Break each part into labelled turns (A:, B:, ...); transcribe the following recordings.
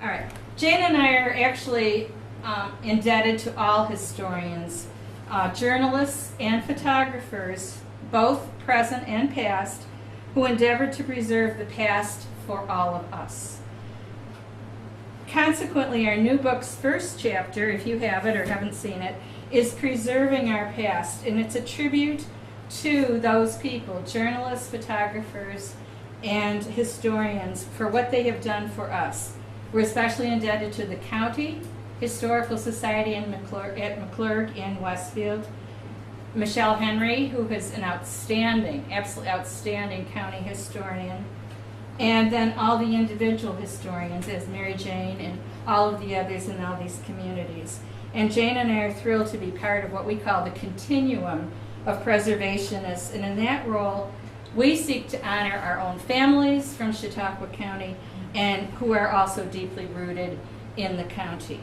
A: All right. Jane and I are actually indebted to all historians, journalists and photographers, both present and past, who endeavored to preserve the past for all of us. Consequently, our new book's first chapter, if you have it or haven't seen it, is preserving our past, and it's a tribute to those people, journalists, photographers, and historians, for what they have done for us. We're especially indebted to the County Historical Society at McClurg in Westfield, Michelle Henry, who is an outstanding, absolutely outstanding county historian, and then all the individual historians, as Mary Jane and all of the others in all these communities. And Jane and I are thrilled to be part of what we call the continuum of preservationists, and in that role, we seek to honor our own families from Chautauqua County and who are also deeply rooted in the county.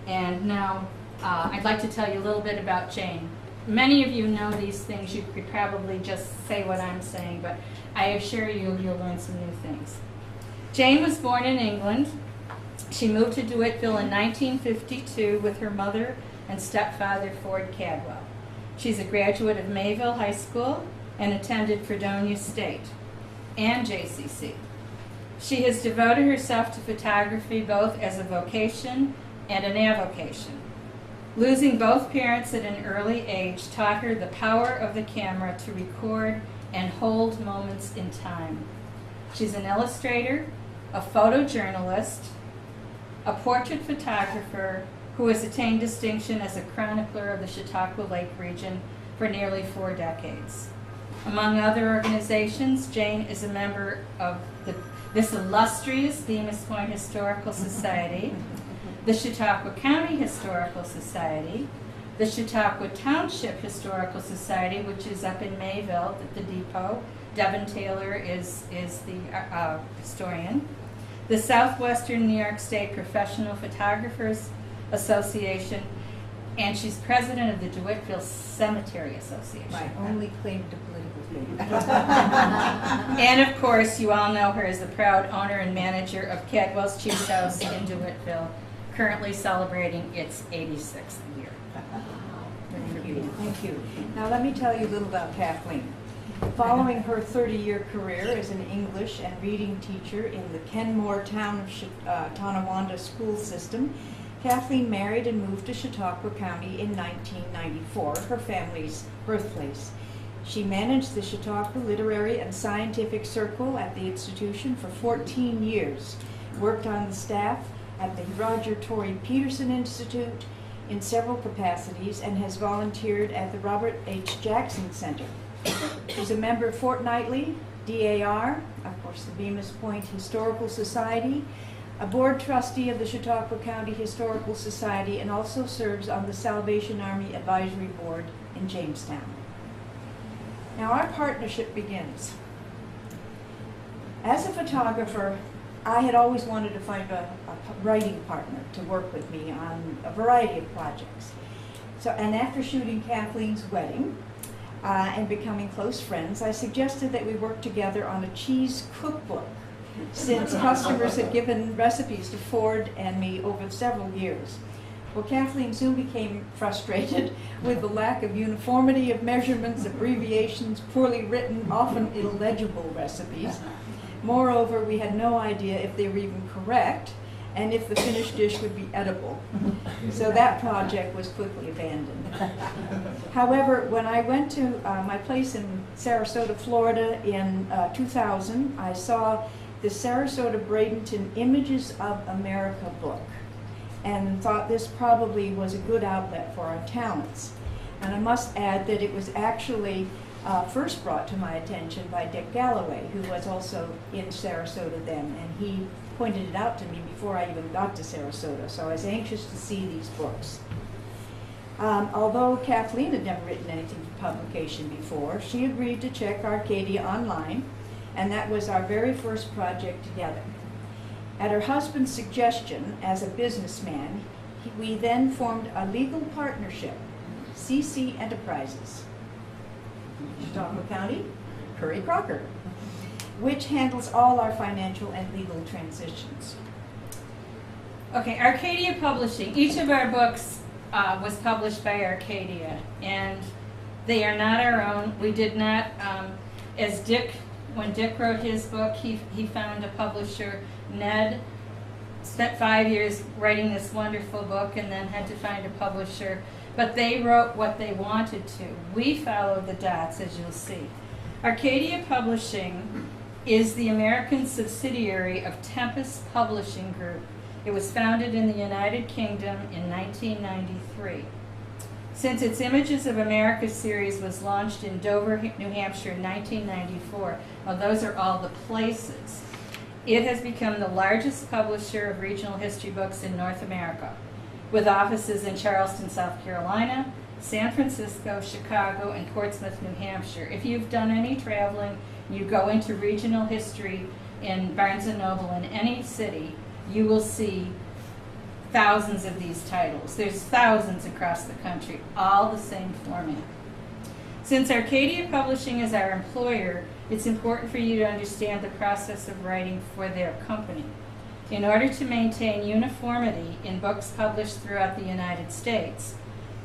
A: And now, I'd like to tell you a little bit about Jane. Many of you know these things. You could probably just say what I'm saying, but I assure you, you'll learn some new things. Jane was born in England. She moved to DeWittville in 1952 with her mother and stepfather, Ford Cadwell. She's a graduate of Mayville High School and attended Fredonia State and JCC. She has devoted herself to photography both as a vocation and an avocation. Losing both parents at an early age taught her the power of the camera to record and hold moments in time. She's an illustrator, a photojournalist, a portrait photographer who has attained distinction as a chronicler of the Chautauqua Lake region for nearly 4 decades. Among other organizations, Jane is a member of this illustrious Demus Point Historical Society, the Chautauqua County Historical Society, the Chautauqua Township Historical Society, which is up in Mayville at the depot. Devin Taylor is the historian. The Southwestern New York State Professional Photographers Association, and she's president of the DeWittville Cemetery Association.
B: My only claim to political fame.
A: And of course, you all know her as the proud owner and manager of Cadwell's Cheese House in DeWittville, currently celebrating its 86th year.
B: Thank you. Thank you. Now let me tell you a little about Kathleen. Following her 30-year career as an English and reading teacher in the Kenmore Town of Tonawanda school system, Kathleen married and moved to Chautauqua County in 1994, her family's birthplace. She managed the Chautauqua Literary and Scientific Circle at the institution for 14 years, worked on the staff at the Roger Torrey Peterson Institute in several capacities, and has volunteered at the Robert H. Jackson Center. She's a member fortnightly, DAR, of course the Demus Point Historical Society, a board trustee of the Chautauqua County Historical Society, and also serves on the Salvation Army Advisory Board in Jamestown. Now our partnership begins. As a photographer, I had always wanted to find a writing partner to work with me on a variety of projects. And after shooting Kathleen's wedding and becoming close friends, I suggested that we work together on a cheese cookbook, since customers had given recipes to Ford and me over several years. Well, Kathleen soon became frustrated with the lack of uniformity of measurements, abbreviations, poorly written, often illegible recipes. Moreover, we had no idea if they were even correct and if the finished dish would be edible. So that project was quickly abandoned. However, when I went to my place in Sarasota, Florida in 2000, I saw the Sarasota Bradenton Images of America book and thought this probably was a good outlet for our talents. And I must add that it was actually first brought to my attention by Dick Galloway, who was also in Sarasota then, and he pointed it out to me before I even got to Sarasota, so I was anxious to see these books. Although Kathleen had never written anything for publication before, she agreed to check Arcadia online, and that was our very first project together. At her husband's suggestion, as a businessman, we then formed a legal partnership, CC Enterprises, Chautauqua County, Curry Crocker, which handles all our financial and legal transitions.
A: Okay, Arcadia Publishing. Each of our books was published by Arcadia, and they are not our own. We did not, when Dick wrote his book, he found a publisher. Ned spent 5 years writing this wonderful book and then had to find a publisher. But they wrote what they wanted to. We followed the dots, as you'll see. Arcadia Publishing is the American subsidiary of Tempest Publishing Group. It was founded in the United Kingdom in 1993. Since its Images of America series was launched in Dover, New Hampshire in 1994, well, those are all the places, it has become the largest publisher of regional history books in North America, with offices in Charleston, South Carolina, San Francisco, Chicago, and Portsmouth, New Hampshire. If you've done any traveling, you go into regional history in Barnes & Noble in any city, you will see thousands of these titles. There's thousands across the country, all the same format. Since Arcadia Publishing is our employer, it's important for you to understand the process of writing for their company. In order to maintain uniformity in books published throughout the United States,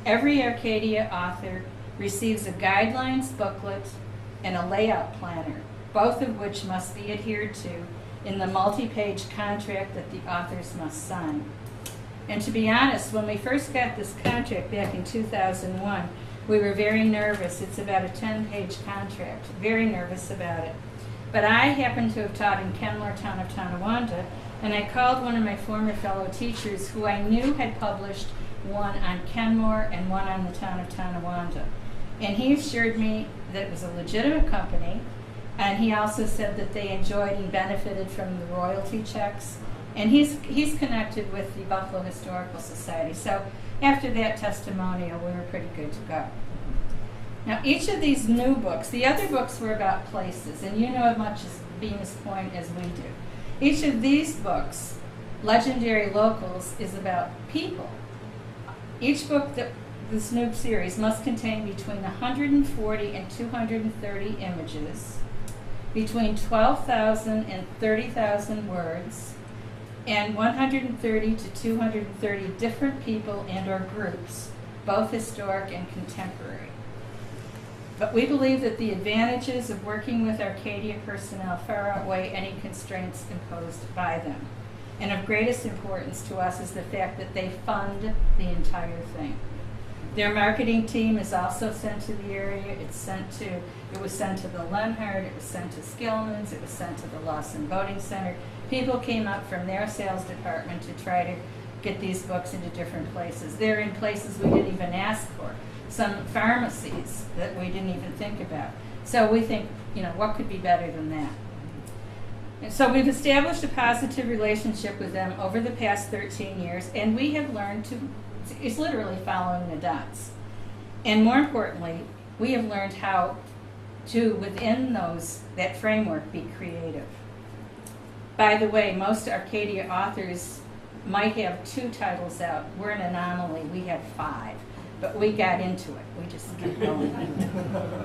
A: every Arcadia author receives a guidelines booklet and a layout planner, both of which must be adhered to in the multi-page contract that the authors must sign. And to be honest, when we first got this contract back in 2001, we were very nervous. It's about a 10-page contract, very nervous about it. But I happened to have taught in Kenmore, town of Tonawanda, and I called one of my former fellow teachers who I knew had published one on Kenmore and one on the town of Tonawanda. And he assured me that it was a legitimate company, and he also said that they enjoyed and benefited from the royalty checks. And he's connected with the Buffalo Historical Society. So after that testimonial, we were pretty good to go. Now, each of these new books, the other books were about places, and you know as much as Venus Point as we do. Each of these books, Legendary Locals, is about people. Each book that this new series must contain between 140 and 230 images, between 12,000 and 30,000 words, and 130 to 230 different people and or groups, both historic and contemporary. But we believe that the advantages of working with Arcadia personnel far outweigh any constraints imposed by them. And of greatest importance to us is the fact that they fund the entire thing. Their marketing team is also sent to the area. It was sent to the Lenhart, it was sent to Skillman's, it was sent to the Lawson Boating Center. People came up from their sales department to try to get these books into different places. They're in places we didn't even ask for. Some pharmacies that we didn't even think about. So we think, what could be better than that? And so we've established a positive relationship with them over the past 13 years, and we have learned it's literally following the dots. And more importantly, we have learned how to, within that framework, be creative. By the way, most Arcadia authors might have 2 titles out. We're an anomaly. We have 5. But we got into it. We just kept going.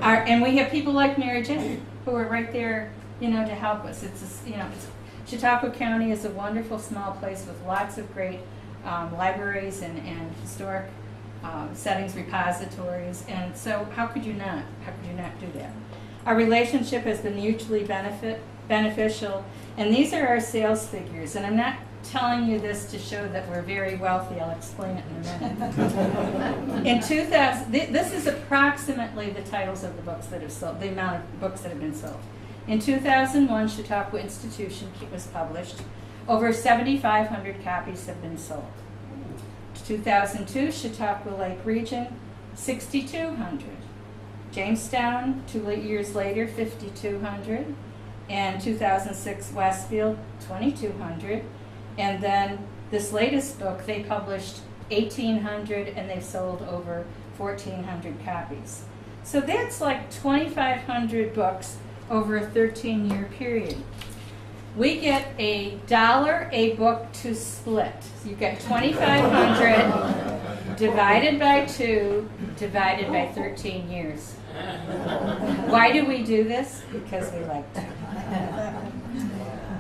A: And we have people like Mary Jane who are right there, to help us. Chautauqua County is a wonderful small place with lots of great libraries and historic settings, repositories. And so how could you not do that? Our relationship has been mutually beneficial. And these are our sales figures. And I'm not telling you this to show that we're very wealthy. I'll explain it in a minute. In 2000, this is approximately the titles of the books that have sold, the amount of books that have been sold. In 2001, Chautauqua Institution was published. Over 7,500 copies have been sold. 2002, Chautauqua Lake Region, 6,200. Jamestown, 2 years later, 5,200. And 2006, Westfield, 2,200. And then this latest book, they published 1,800 and they've sold over 1,400 copies. So that's like 2,500 books over a 13-year period. We get $1 a book to split. So you get 2,500 divided by 2, divided by 13 years. Why do we do this? Because we like to.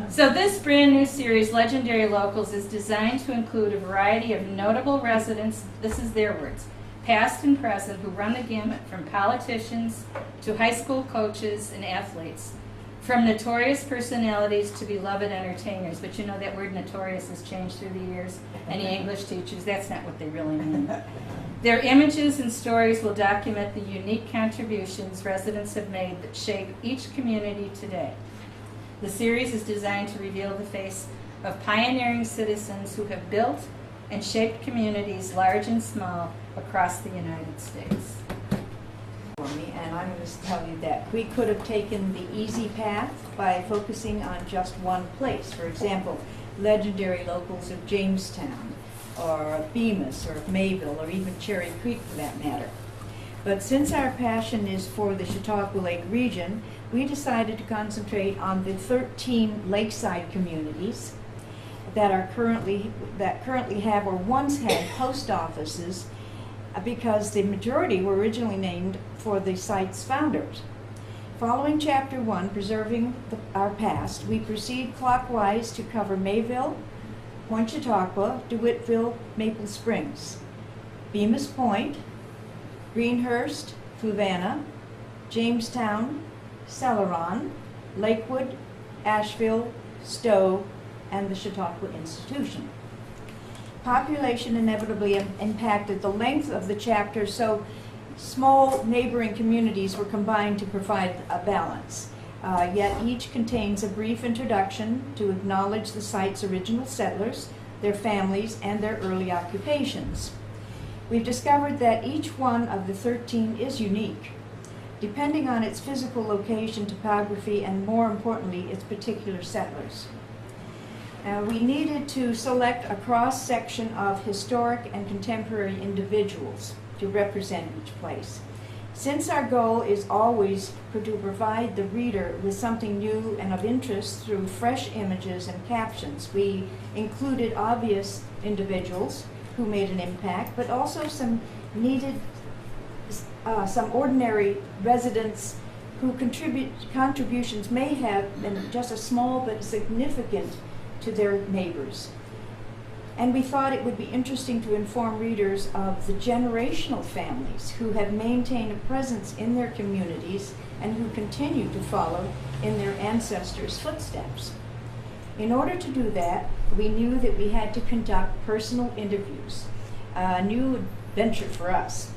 A: So this brand new series, Legendary Locals, is designed to include a variety of notable residents, this is their words, past and present, who run the gamut from politicians to high school coaches and athletes, from notorious personalities to beloved entertainers. But you know that word notorious has changed through the years. Any English teachers, that's not what they really mean. Their images and stories will document the unique contributions residents have made that shape each community today. The series is designed to reveal the face of pioneering citizens who have built and shaped communities large and small across the United States.
B: For me, and I'm going to tell you that we could have taken the easy path by focusing on just one place. For example, legendary locals of Jamestown, or of Bemis, or of Mayville, or even Cherry Creek for that matter. But since our passion is for the Chautauqua Lake region, we decided to concentrate on the 13 lakeside communities that currently have or once had post offices, because the majority were originally named for the site's founders. Following Chapter 1, Preserving Our Past, we proceed clockwise to cover Mayville, Point Chautauqua, DeWittville, Maple Springs, Bemis Point, Greenhurst, Fluvanna, Jamestown, Celeron, Lakewood, Asheville, Stowe, and the Chautauqua Institution. Population inevitably impacted the length of the chapter, so small neighboring communities were combined to provide a balance. Yet each contains a brief introduction to acknowledge the site's original settlers, their families, and their early occupations. We've discovered that each one of the 13 is unique, depending on its physical location, topography, and more importantly, its particular settlers. We needed to select a cross-section of historic and contemporary individuals to represent each place. Since our goal is always to provide the reader with something new and of interest through fresh images and captions, we included obvious individuals who made an impact, but also some ordinary residents who contributions may have been just a small but significant to their neighbors. And we thought it would be interesting to inform readers of the generational families who have maintained a presence in their communities and who continue to follow in their ancestors' footsteps. In order to do that, we knew that we had to conduct personal interviews, a new venture for us.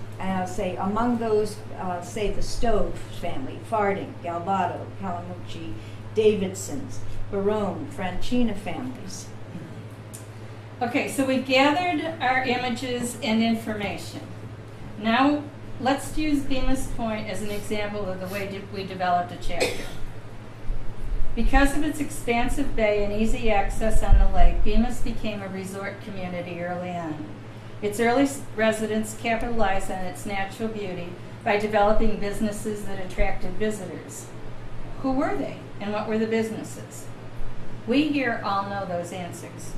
B: Say among those, say the Stowe family, Farding, Galbato, Calamucci, Davidsons, Barone, Francina families.
A: Okay, so we gathered our images and information. Now let's use Bemis Point as an example of the way we developed a chapter. Because of its expansive bay and easy access on the lake, Bemis became a resort community early on. Its early residents capitalized on its natural beauty by developing businesses that attracted visitors. Who were they, and what were the businesses? We here all know those answers.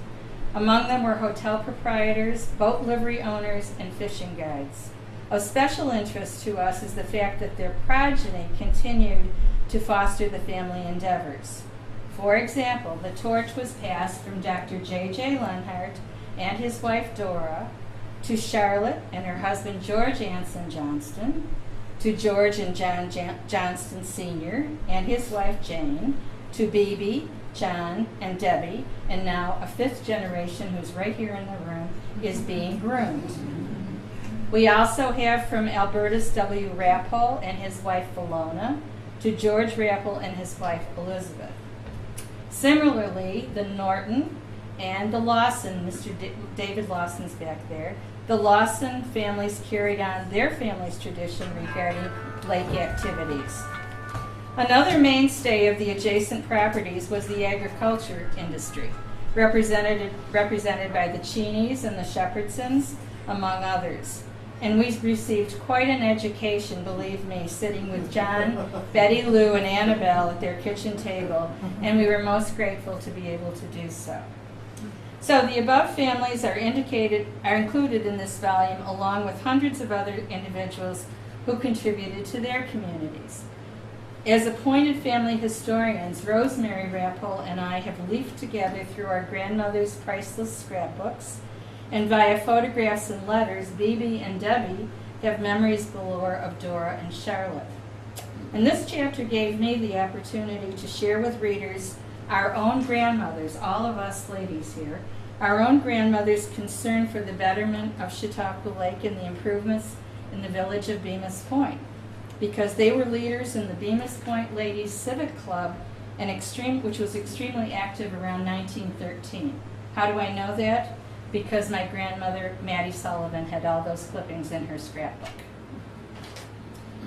A: Among them were hotel proprietors, boat livery owners, and fishing guides. Of special interest to us is the fact that their progeny continued to foster the family endeavors. For example, the torch was passed from Dr. J.J. Lenhart and his wife Dora to Charlotte and her husband George Anson Johnston, to George and John Johnston Sr. and his wife Jane, to Bebe, John, and Debbie, and now a fifth generation who's right here in the room is being groomed. We also have from Albertus W. Rappel and his wife Valona to George Rappel and his wife Elizabeth. Similarly, the Norton and the Lawson, Mr. David Lawson's back there, the Lawson families carried on their family's tradition regarding lake activities. Another mainstay of the adjacent properties was the agriculture industry, represented by the Cheneys and the Shepherdsons, among others. And we received quite an education, believe me, sitting with John, Betty Lou, and Annabelle at their kitchen table, and we were most grateful to be able to do so. So the above families are included in this volume, along with hundreds of other individuals who contributed to their communities. As appointed family historians, Rosemary Rappel and I have leafed together through our grandmother's priceless scrapbooks, and via photographs and letters, Bibi and Debbie have memories galore of Dora and Charlotte. And this chapter gave me the opportunity to share with readers our own grandmothers, all of us ladies here, our own grandmothers' concern for the betterment of Chautauqua Lake and the improvements in the village of Bemis Point, because they were leaders in the Bemis Point Ladies Civic Club, which was extremely active around 1913. How do I know that? Because my grandmother, Mattie Sullivan, had all those clippings in her scrapbook.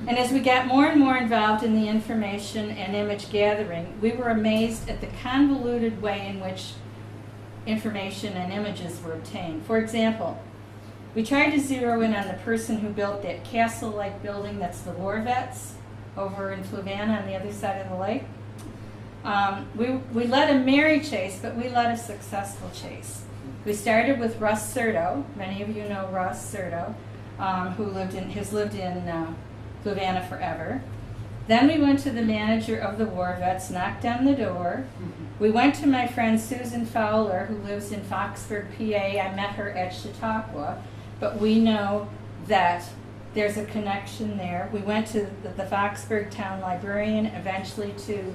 A: And as we got more and more involved in the information and image gathering, we were amazed at the convoluted way in which information and images were obtained. For example, we tried to zero in on the person who built that castle-like building that's the War Vets over in Fluvanna on the other side of the lake. We led a merry chase, but we led a successful chase. We started with Russ Serto. Many of you know Russ Serto, who has lived in Fluvanna forever. Then we went to the manager of the War Vets, knocked on the door. We went to my friend Susan Fowler, who lives in Foxburg, PA. I met her at Chautauqua, but we know that there's a connection there. We went to the Foxburg town librarian, eventually to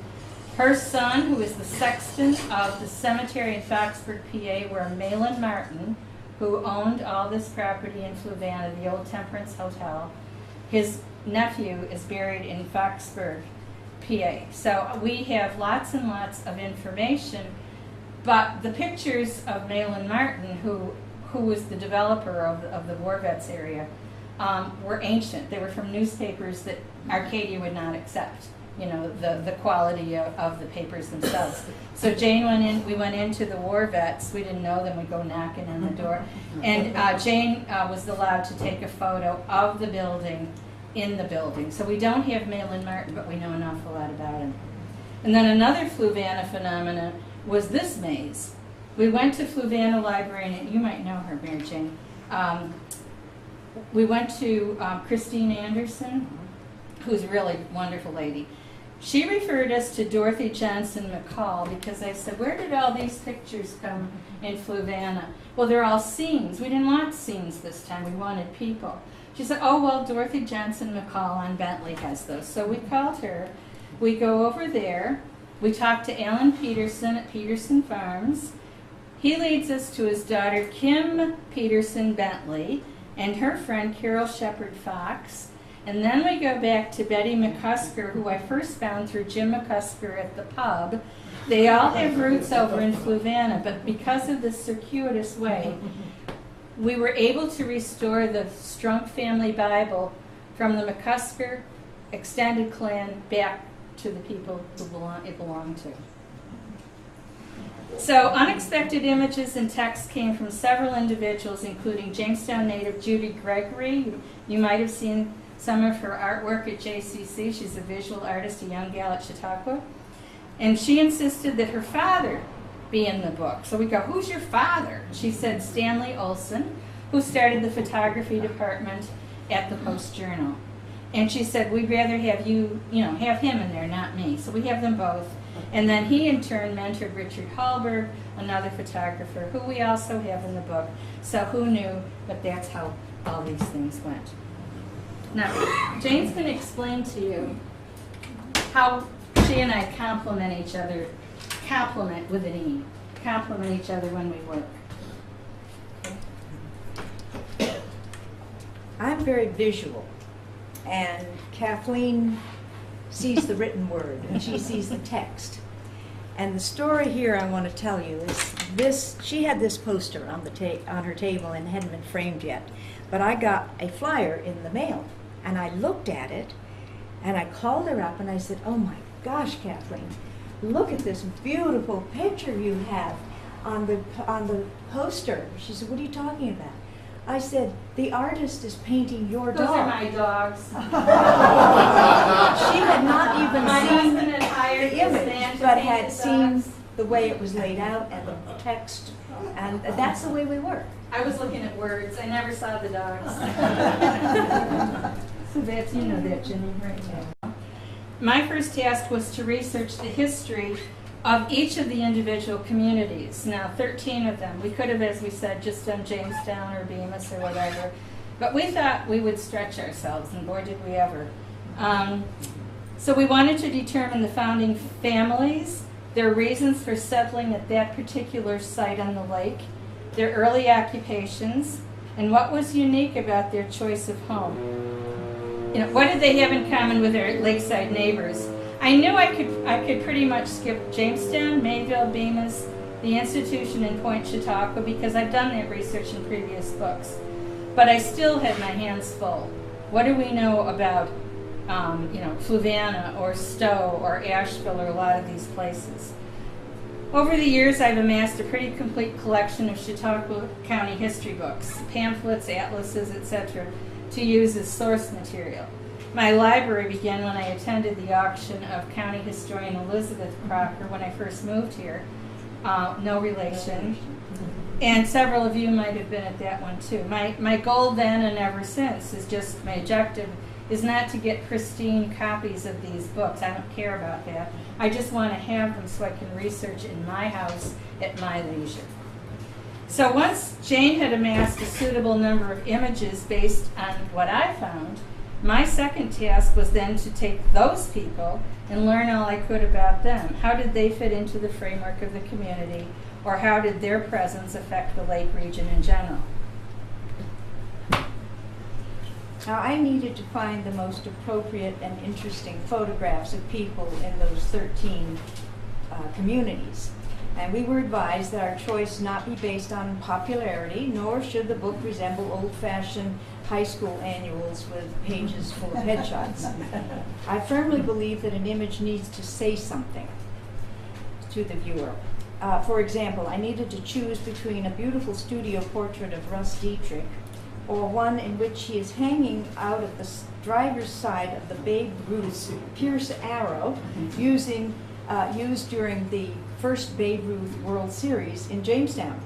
A: her son, who is the sexton of the cemetery in Foxburg, PA, where Malin Martin, who owned all this property in Fluvanna, the old Temperance Hotel, his nephew is buried in Foxburg, PA. So we have lots and lots of information, but the pictures of Malin Martin, who was the developer of the War Vets area, were ancient. They were from newspapers that Arcadia would not accept, you know, the quality of the papers themselves. So we went into the War Vets. We didn't know them. We'd go knocking on the door. And Jane was allowed to take a photo of the building in the building. So we don't have Malin Martin, but we know an awful lot about him. And then another Fluvanna phenomenon was this maze. We went to Fluvanna Library, and you might know her, Mary Jane. We went to Christine Anderson, who's a really wonderful lady. She referred us to Dorothy Johnson McCall because I said, where did all these pictures come in Fluvanna? Well, they're all scenes. We didn't want scenes this time. We wanted people. She said, oh, well, Dorothy Johnson McCall on Bentley has those. So we called her. We go over there. We talk to Alan Peterson at Peterson Farms. He leads us to his daughter, Kim Peterson Bentley, and her friend, Carol Shepard Fox. And then we go back to Betty McCusker, who I first found through Jim McCusker at the pub. They all have roots over in Fluvanna, but because of this circuitous way, we were able to restore the Strunk family Bible from the McCusker extended clan back to the people who it belonged to. So unexpected images and text came from several individuals, including Jamestown native Judy Gregory. You might have seen some of her artwork at JCC. She's a visual artist, a young gal at Chautauqua. And she insisted that her father be in the book. So we go, who's your father? She said Stanley Olson, who started the photography department at the Post-Journal. And she said, we'd rather have have him in there, not me. So we have them both. And then he, in turn, mentored Richard Hallberg, another photographer, who we also have in the book. So who knew? But that's how all these things went. Now, Jane's going to explain to you how she and I complement each other, complement with an E, complement each other when we work.
B: I'm very visual, and Kathleen sees the written word, and she sees the text. And the story here I want to tell you is this: she had this poster on her table and hadn't been framed yet, but I got a flyer in the mail, and I looked at it, and I called her up, and I said, oh my gosh, Kathleen, look at this beautiful picture you have on the poster. She said, what are you talking about? I said, the artist is painting your dog.
A: Those are my dogs.
B: She had not even
A: My
B: seen
A: husband had hired
B: the
A: this
B: image,
A: man to
B: but
A: paint
B: had
A: the
B: seen
A: dogs.
B: the way it was laid out and the text, and that's the way we work.
A: I was looking at words. I never saw the dogs. So that's, you know that, Jenny, right now. my first task was to research the history of each of the individual communities. Now, 13 of them. We could have, as we said, just done Jamestown or Bemis or whatever, but we thought we would stretch ourselves, and boy, did we ever. So we wanted to determine the founding families, their reasons for settling at that particular site on the lake, their early occupations, and what was unique about their choice of home. You know, what did they have in common with their lakeside neighbors? I knew I could pretty much skip Jamestown, Mayville, Bemis, the institution in Point Chautauqua, because I've done that research in previous books. But I still had my hands full. What do we know about, Fluvanna or Stowe or Asheville or a lot of these places? Over the years, I've amassed a pretty complete collection of Chautauqua County history books, pamphlets, atlases, etc., to use as source material. My library began when I attended the auction of County Historian Elizabeth Crocker when I first moved here. No relation. And several of you might have been at that one too. My goal then and ever since is just, my objective is not to get pristine copies of these books. I don't care about that. I just want to have them so I can research in my house at my leisure. So once Jane had amassed a suitable number of images based on what I found, my second task was then to take those people and learn all I could about them. How did they fit into the framework of the community, or how did their presence affect the lake region in general?
B: Now, I needed to find the most appropriate and interesting photographs of people in those 13 communities. And we were advised that our choice not be based on popularity, nor should the book resemble old-fashioned high school annuals with pages full of headshots. I firmly believe that an image needs to say something to the viewer. For example, I needed to choose between a beautiful studio portrait of Russ Dietrich or one in which he is hanging out of the driver's side of the Babe Ruth's Pierce Arrow used during the first Babe Ruth World Series in Jamestown.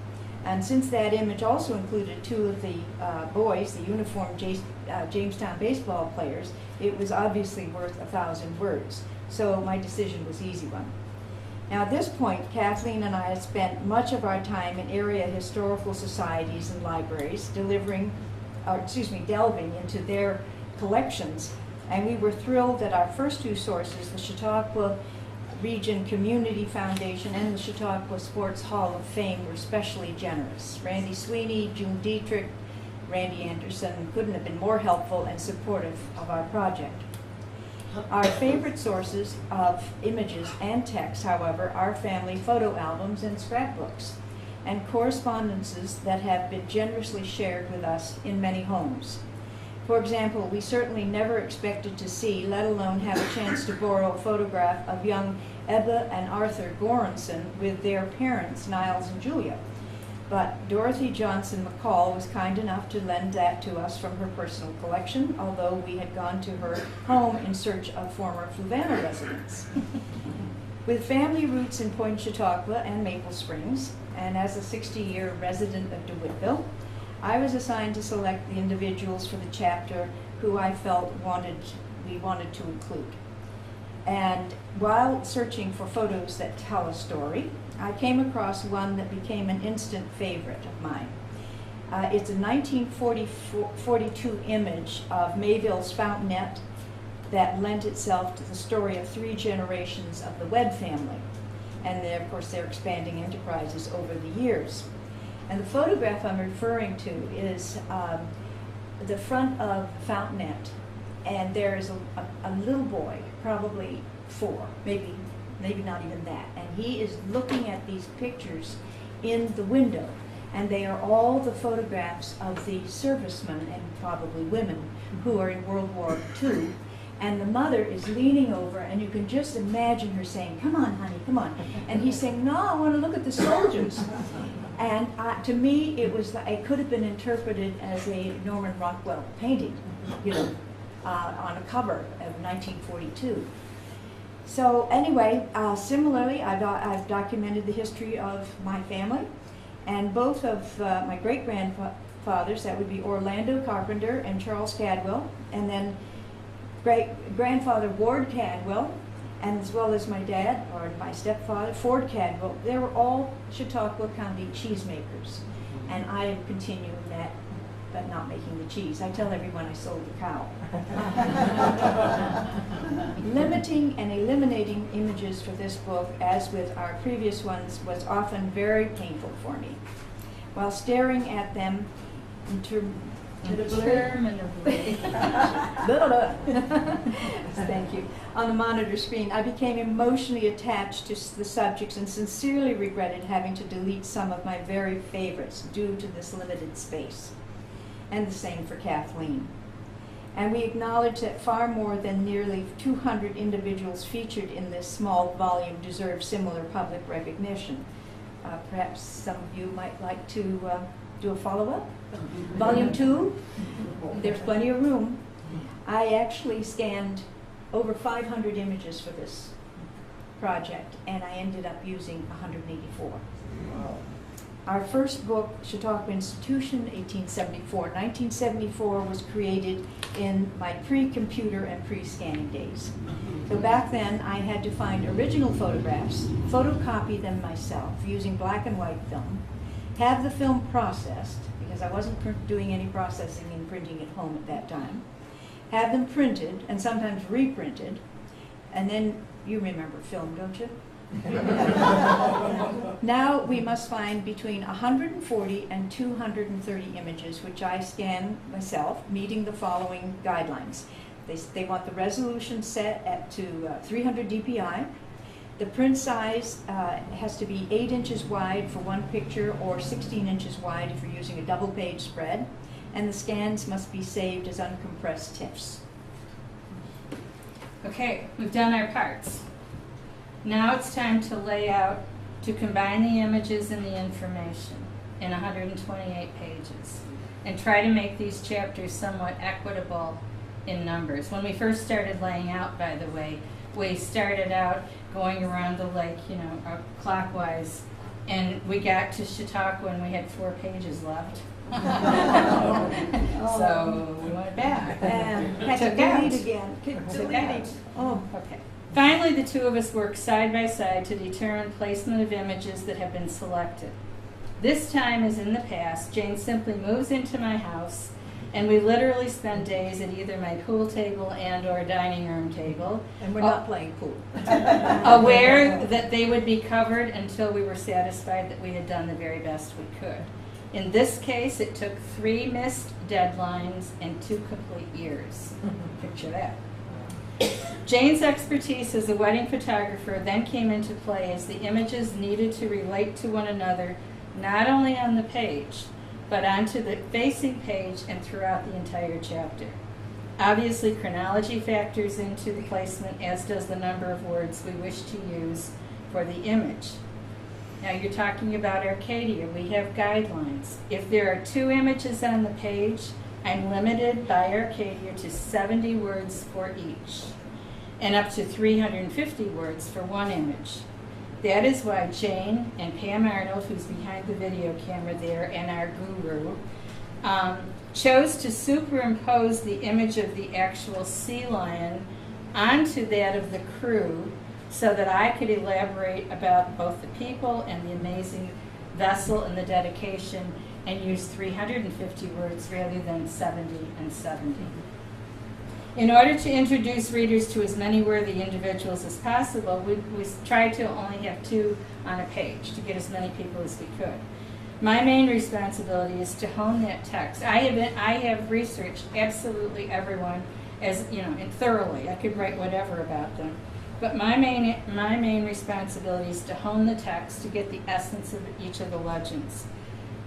B: And since that image also included two of the boys, the uniformed Jamestown baseball players, it was obviously worth 1,000 words. So my decision was an easy one. Now at this point, Kathleen and I had spent much of our time in area historical societies and libraries delving into their collections, and we were thrilled that our first two sources, the Chautauqua Region Community Foundation and the Chautauqua Sports Hall of Fame, were especially generous. Randy Sweeney, June Dietrich, Randy Anderson couldn't have been more helpful and supportive of our project. Our favorite sources of images and text, however, are family photo albums and scrapbooks, and correspondences that have been generously shared with us in many homes. For example, we certainly never expected to see, let alone have a chance to borrow a photograph of young Ebba and Arthur Goranson with their parents, Niles and Julia. But Dorothy Johnson McCall was kind enough to lend that to us from her personal collection, although we had gone to her home in search of former Fluvanna residents. With family roots in Point Chautauqua and Maple Springs, and as a 60-year resident of DeWittville, I was assigned to select the individuals for the chapter who I felt we wanted to include. And while searching for photos that tell a story, I came across one that became an instant favorite of mine. It's a 1942 image of Mayville's fountainette that lent itself to the story of 3 generations of the Webb family, and of course their expanding enterprises over the years. And the photograph I'm referring to is the front of the fountainette, and there is a little boy, probably 4, maybe not even that, and he is looking at these pictures in the window, and they are all the photographs of the servicemen and probably women who are in World War II. And the mother is leaning over, and you can just imagine her saying, "Come on, honey, come on." And he's saying, "No, I want to look at the soldiers." And to me, it could have been interpreted as a Norman Rockwell painting, on a cover of 1942. So anyway, similarly, I've documented the history of my family, and both of my great-grandfathers, that would be Orlando Carpenter and Charles Cadwell, and then great-grandfather Ward Cadwell, and as well as my dad, or my stepfather, Ford Cadwell, they were all Chautauqua County cheesemakers. And I am continuing that, but not making the cheese. I tell everyone I sold the cow. Limiting and eliminating images for this book, as with our previous ones, was often very painful for me. While staring at them
A: Interminably.
B: Thank you. On the monitor screen, I became emotionally attached to the subjects and sincerely regretted having to delete some of my very favorites due to this limited space. And the same for Kathleen. And we acknowledge that far more than nearly 200 individuals featured in this small volume deserve similar public recognition. Perhaps some of you might like to do a follow-up? Volume 2, there's plenty of room. I actually scanned over 500 images for this project, and I ended up using 184.
C: Wow.
B: Our first book, Chautauqua Institution, 1874. 1974 was created in my pre-computer and pre-scanning days. So back then, I had to find original photographs, photocopy them myself using black and white film, have the film processed, because I wasn't doing any processing and printing at home at that time, have them printed and sometimes reprinted, and then you remember film, don't you? Now we must find between 140 and 230 images, which I scan myself, meeting the following guidelines. They want the resolution set to 300 dpi. The print size has to be 8 inches wide for one picture or 16 inches wide if you're using a double page spread. And the scans must be saved as uncompressed TIFFs.
A: Okay, we've done our parts. Now it's time to lay out, to combine the images and the information in 128 pages and try to make these chapters somewhat equitable in numbers. When we first started laying out, by the way, we started out going around the lake, clockwise, and we got to Chautauqua and we had 4 pages left. So we went back.
B: And had to
A: Took out.
B: delete again.
A: Took out.
B: Oh,
A: Okay. Finally, the two of us work side by side to determine placement of images that have been selected. This time, as in the past, Jane simply moves into my house, and we literally spend days at either my pool table and or dining room table,
B: and we're not playing pool.
A: aware that they would be covered until we were satisfied that we had done the very best we could. In this case, it took 3 missed deadlines and 2 complete years. Picture that. Jane's expertise as a wedding photographer then came into play as the images needed to relate to one another, not only on the page, but onto the facing page and throughout the entire chapter. Obviously, chronology factors into the placement, as does the number of words we wish to use for the image. Now you're talking about Arcadia. We have guidelines. If there are 2 images on the page, I'm limited by Arcadia to 70 words for each, and up to 350 words for one image. That is why Jane and Pam Arnold, who's behind the video camera there, and our guru, chose to superimpose the image of the actual sea lion onto that of the crew so that I could elaborate about both the people and the amazing vessel and the dedication, and use 350 words rather than 70 and 70. In order to introduce readers to as many worthy individuals as possible, we tried to only have 2 on a page to get as many people as we could. My main responsibility is to hone that text. I have researched absolutely everyone and thoroughly. I could write whatever about them. But my main responsibility is to hone the text to get the essence of each of the legends.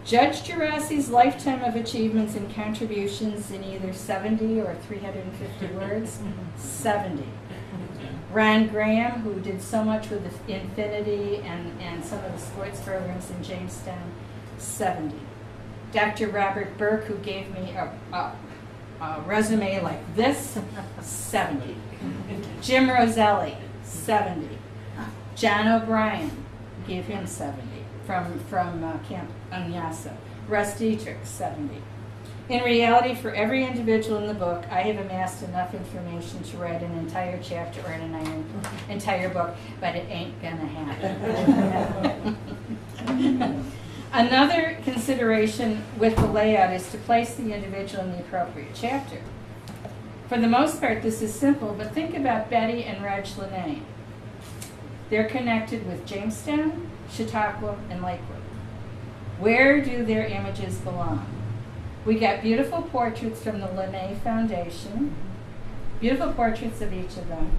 A: Judge Geraci's lifetime of achievements and contributions in either 70 or 350 words, 70. Ron Graham, who did so much with Infinity and some of the sports programs in Jamestown, 70. Dr. Robert Burke, who gave me a resume like this, 70. Jim Roselli, 70. John O'Brien, gave him 70 from Camp Unyasa. Russ Dietrich, 70. In reality, for every individual in the book, I have amassed enough information to write an entire chapter or an entire book, but it ain't gonna happen. Another consideration with the layout is to place the individual in the appropriate chapter. For the most part, this is simple, but think about Betty and Reg Lene. They're connected with Jamestown, Chautauqua, and Lakewood. Where do their images belong? We got beautiful portraits from the Lene Foundation, beautiful portraits of each of them.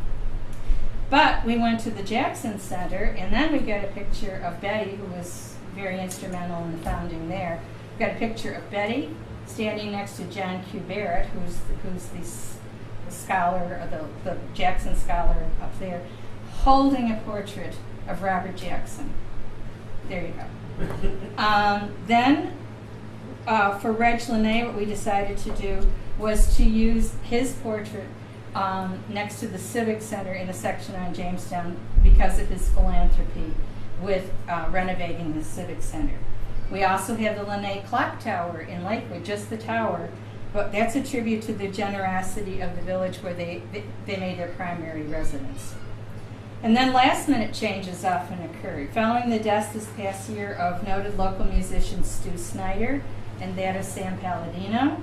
A: But we went to the Jackson Center, and then we got a picture of Betty, who was very instrumental in the founding there. We got a picture of Betty standing next to John Q. Barrett, who's the scholar, or the Jackson scholar up there, holding a portrait of Robert Jackson. There you go. Then, for Reg Lene, what we decided to do was to use his portrait next to the Civic Center in a section on Jamestown because of his philanthropy with renovating the Civic Center. We also have the Lene Clock Tower in Lakewood, just the tower, but that's a tribute to the generosity of the village where they made their primary residence. And then last-minute changes often occurred. Following the death this past year of noted local musician Stu Snyder and that of Sam Palladino,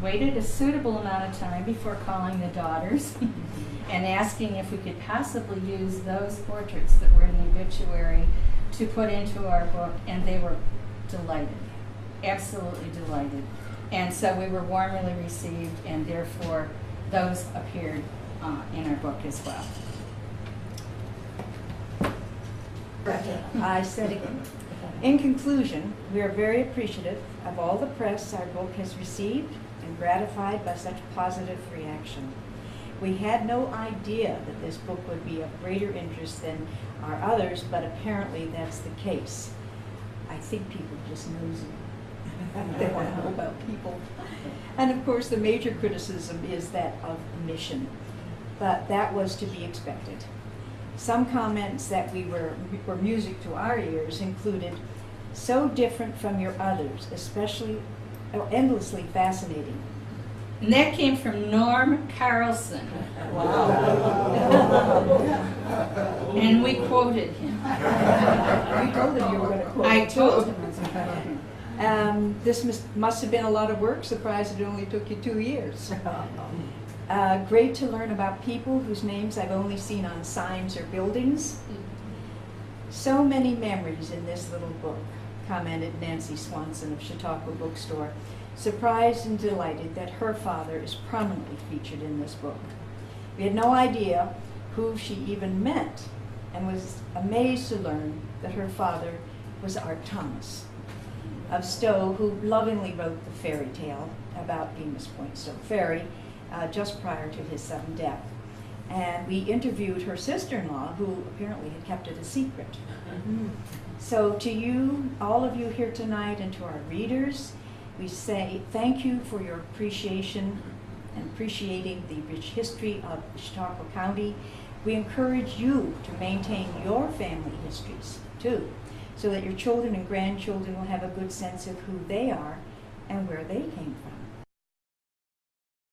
A: waited a suitable amount of time before calling the daughters and asking if we could possibly use those portraits that were in the obituary to put into our book, and they were delighted, absolutely delighted. And so we were warmly received, and therefore those appeared in our book as well.
B: I said again. In conclusion, we are very appreciative of all the press our book has received and gratified by such positive reaction. We had no idea that this book would be of greater interest than our others, but apparently that's the case. I think people just nosy. They want to know about people. And of course, the major criticism is that of mission, but that was to be expected. Some comments that were music to our ears included, "So different from your others, especially endlessly fascinating."
A: And that came from Norm Carlson.
B: Wow.
A: And we quoted him.
B: You told him you were going to quote
A: I
B: him,
A: told
B: too.
A: him.
B: This must have been a lot of work. Surprised it only took you 2 years. Great to learn about people whose names I've only seen on signs or buildings. So many memories in this little book, commented Nancy Swanson of Chautauqua Bookstore, surprised and delighted that her father is prominently featured in this book. We had no idea who she even meant, and was amazed to learn that her father was Art Thomas of Stowe, who lovingly wrote the fairy tale about Bemis Point Stowe Ferry just prior to his sudden death. And we interviewed her sister-in-law, who apparently had kept it a secret. So to you, all of you here tonight, and to our readers, we say thank you for your appreciation and appreciating the rich history of Chautauqua County. We encourage you to maintain your family histories, too, so that your children and grandchildren will have a good sense of who they are and where they came from.